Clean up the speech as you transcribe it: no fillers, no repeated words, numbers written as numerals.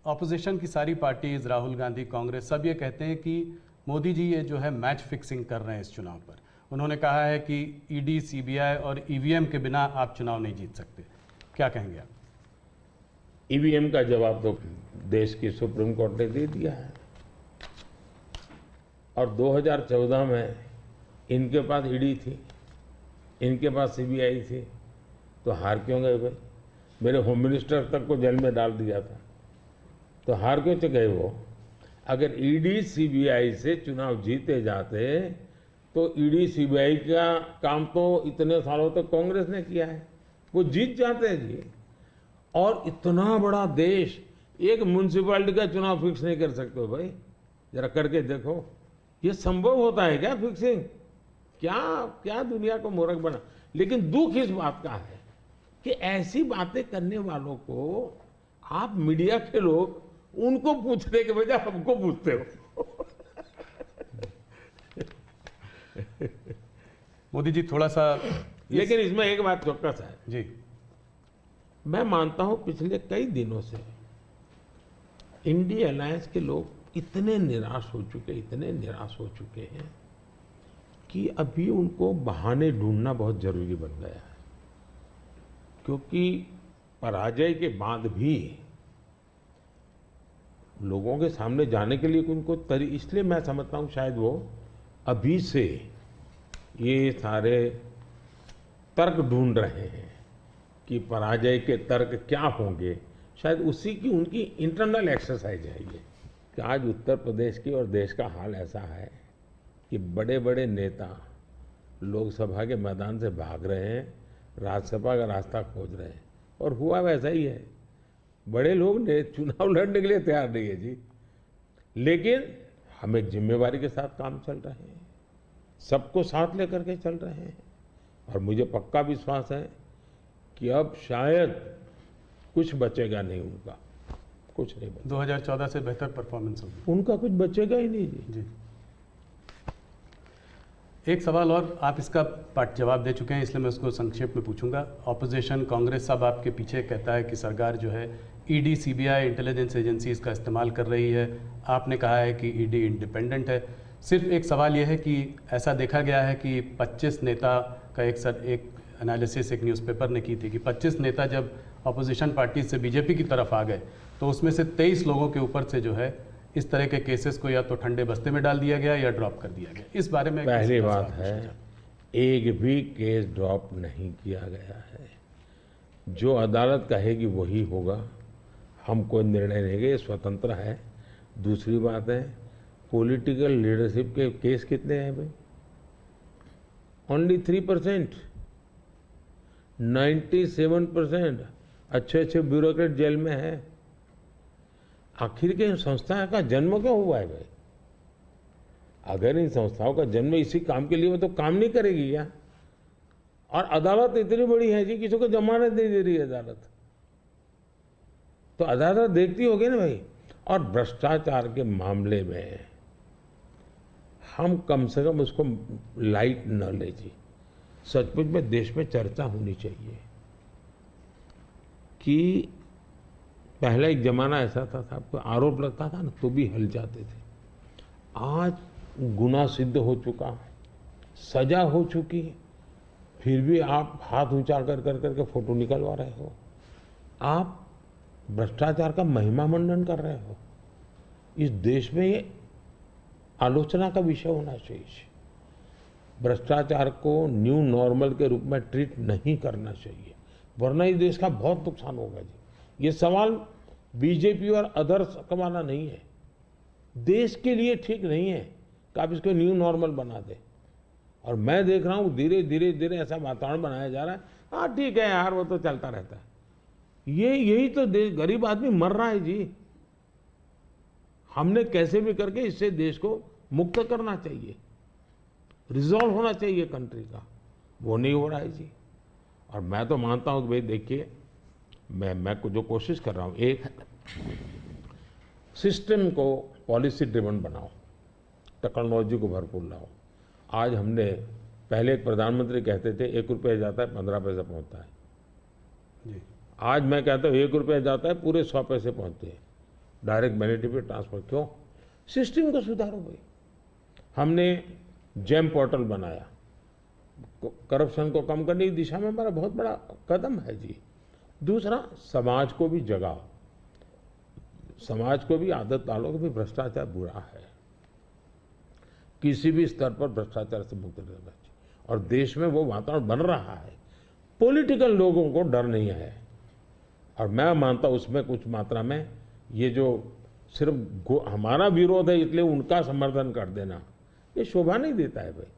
Opposition की सारी parties, Rahul Gandhi, Congress, सब ये कहते हैं कि मोदी जी ये जो है मैच फिक्सिंग कर रहे हैं इस चुनाव पर। उन्होंने कहा है कि ईडी, सीबीआई और ईवीएम के बिना आप चुनाव नहीं जीत सकते। क्या कहेंगे आप? ईवीएम का जवाब तो देश की सुप्रीम कोर्ट ने दे दिया है, और 2014 में इनके पास ईडी थी, इनके पास सीबीआई थी, तो हार क्यों गए भाई? मेरे होम मिनिस्टर तक को जेल में डाल दिया था, तो हार क्यों गए वो? अगर ईडी सीबीआई से चुनाव जीते जाते तो ईडी सीबीआई का काम तो इतने सालों तक कांग्रेस ने किया है, वो जीत जाते हैं जी। और इतना बड़ा देश एक म्यूनिसिपैलिटी का चुनाव फिक्स नहीं कर सकते हो भाई? जरा करके देखो, ये संभव होता है क्या फिक्सिंग? क्या क्या दुनिया को मूर्ख बना। लेकिन दुख इस बात का है कि ऐसी बातें करने वालों को आप मीडिया के लोग उनको पूछने के बजाय हमको पूछते हो। मोदी जी थोड़ा सा लेकिन इसमें एक बात चौकस है जी, मैं मानता हूं पिछले कई दिनों से इंडिया अलायंस के लोग इतने निराश हो चुके हैं कि अभी उनको बहाने ढूंढना बहुत जरूरी बन गया है, क्योंकि पराजय के बाद भी लोगों के सामने जाने के लिए उनको इसलिए मैं समझता हूं शायद वो अभी से ये सारे तर्क ढूंढ रहे हैं कि पराजय के तर्क क्या होंगे। शायद उसी की उनकी इंटरनल एक्सरसाइज है ये कि आज उत्तर प्रदेश की और देश का हाल ऐसा है कि बड़े बड़े नेता लोकसभा के मैदान से भाग रहे हैं, राज्यसभा का रास्ता खोज रहे हैं, और हुआ वैसा ही है। बड़े लोग ने चुनाव लड़ने के लिए तैयार नहीं है जी, लेकिन हम एक जिम्मेवारी के साथ काम चल रहे हैं, सबको साथ लेकर के चल रहे हैं, और मुझे पक्का विश्वास है कि अब शायद कुछ बचेगा नहीं उनका, कुछ नहीं बचेगा। 2014 से बेहतर परफॉर्मेंस होगी, उनका कुछ बचेगा ही नहीं जी। एक सवाल और, आप इसका पार्ट जवाब दे चुके हैं इसलिए मैं उसको संक्षेप में पूछूंगा। ऑपोजिशन कांग्रेस सब आपके पीछे कहता है कि सरकार जो है ईडी, सीबीआई, इंटेलिजेंस एजेंसीज का इस्तेमाल कर रही है। आपने कहा है कि ईडी इंडिपेंडेंट है। सिर्फ एक सवाल यह है कि ऐसा देखा गया है कि 25 नेता का एक एनालिसिस एक न्यूज़पेपर ने की थी कि 25 नेता जब अपोजिशन पार्टी से बीजेपी की तरफ आ गए तो उसमें से 23 लोगों के ऊपर से जो है इस तरह के केसेस को या तो ठंडे बस्ते में डाल दिया गया या ड्रॉप कर दिया गया। इस बारे में पहली बात है, एक भी केस ड्रॉप नहीं किया गया है। जो अदालत कहेगी वही होगा, हम कोई निर्णय नहीं लेंगे, स्वतंत्र है। दूसरी बात है, पॉलिटिकल लीडरशिप के केस कितने हैं भाई? ओनली 3%। 97% अच्छे अच्छे ब्यूरोक्रेट जेल में है। आखिर के इन संस्थाओं का जन्म क्यों हुआ है भाई? अगर इन संस्थाओं का जन्म इसी काम के लिए हो तो काम नहीं करेगी क्या? और अदालत इतनी बड़ी है जी, किसी को जमानत नहीं दे रही है अदालत, तो अदालत देखती होगी ना भाई। और भ्रष्टाचार के मामले में हम कम से कम उसको लाइट न ले जी। सचमुच में देश में चर्चा होनी चाहिए कि पहले एक जमाना ऐसा था, आपको आरोप लगता था ना तो भी हिल जाते थे। आज गुनाह सिद्ध हो चुका, सजा हो चुकी, फिर भी आप हाथ ऊंचा कर कर करके फोटो निकलवा रहे हो। आप भ्रष्टाचार का महिमा मंडन कर रहे हो। इस देश में ये आलोचना का विषय होना चाहिए। भ्रष्टाचार को न्यू नॉर्मल के रूप में ट्रीट नहीं करना चाहिए, वरना इस देश का बहुत नुकसान होगा जी। ये सवाल बीजेपी और अदर्स का वाला नहीं है, देश के लिए ठीक नहीं है कि आप इसको न्यू नॉर्मल बना दें। और मैं देख रहा हूँ धीरे धीरे धीरे ऐसा वातावरण बनाया जा रहा है, हाँ ठीक है यार वो तो चलता रहता है। यही तो देश, गरीब आदमी मर रहा है जी। हमने कैसे भी करके इससे देश को मुक्त करना चाहिए, रिजॉल्व होना चाहिए कंट्री का, वो नहीं हो रहा है जी। और मैं तो मानता हूं कि भाई देखिए, मैं जो कोशिश कर रहा हूं, एक सिस्टम को पॉलिसी ड्रिवन बनाओ, टेक्नोलॉजी को भरपूर लाओ। आज हमने, पहले एक प्रधानमंत्री कहते थे 1 रुपया जाता है 15 पैसे पहुंचता है जी। आज मैं कहता हूं 1 रुपया जाता है पूरे 100 पैसे पहुंचते हैं। Direct benefit transfer. क्यों? सिस्टम को सुधारो भाई। हमने जेम पोर्टल बनाया, करप्शन को कम करने की दिशा में हमारा बहुत बड़ा कदम है जी। दूसरा, समाज को भी जगाओ, समाज को भी आदत डालो कि भाई भ्रष्टाचार बुरा है, किसी भी स्तर पर भ्रष्टाचार से मुक्त रहना चाहिए। और देश में वो वातावरण बन रहा है, पॉलिटिकल लोगों को डर नहीं है। और मैं मानता हूं उसमें कुछ मात्रा में ये जो सिर्फ हमारा विरोध है इसलिए उनका समर्थन कर देना, ये शोभा नहीं देता है भाई।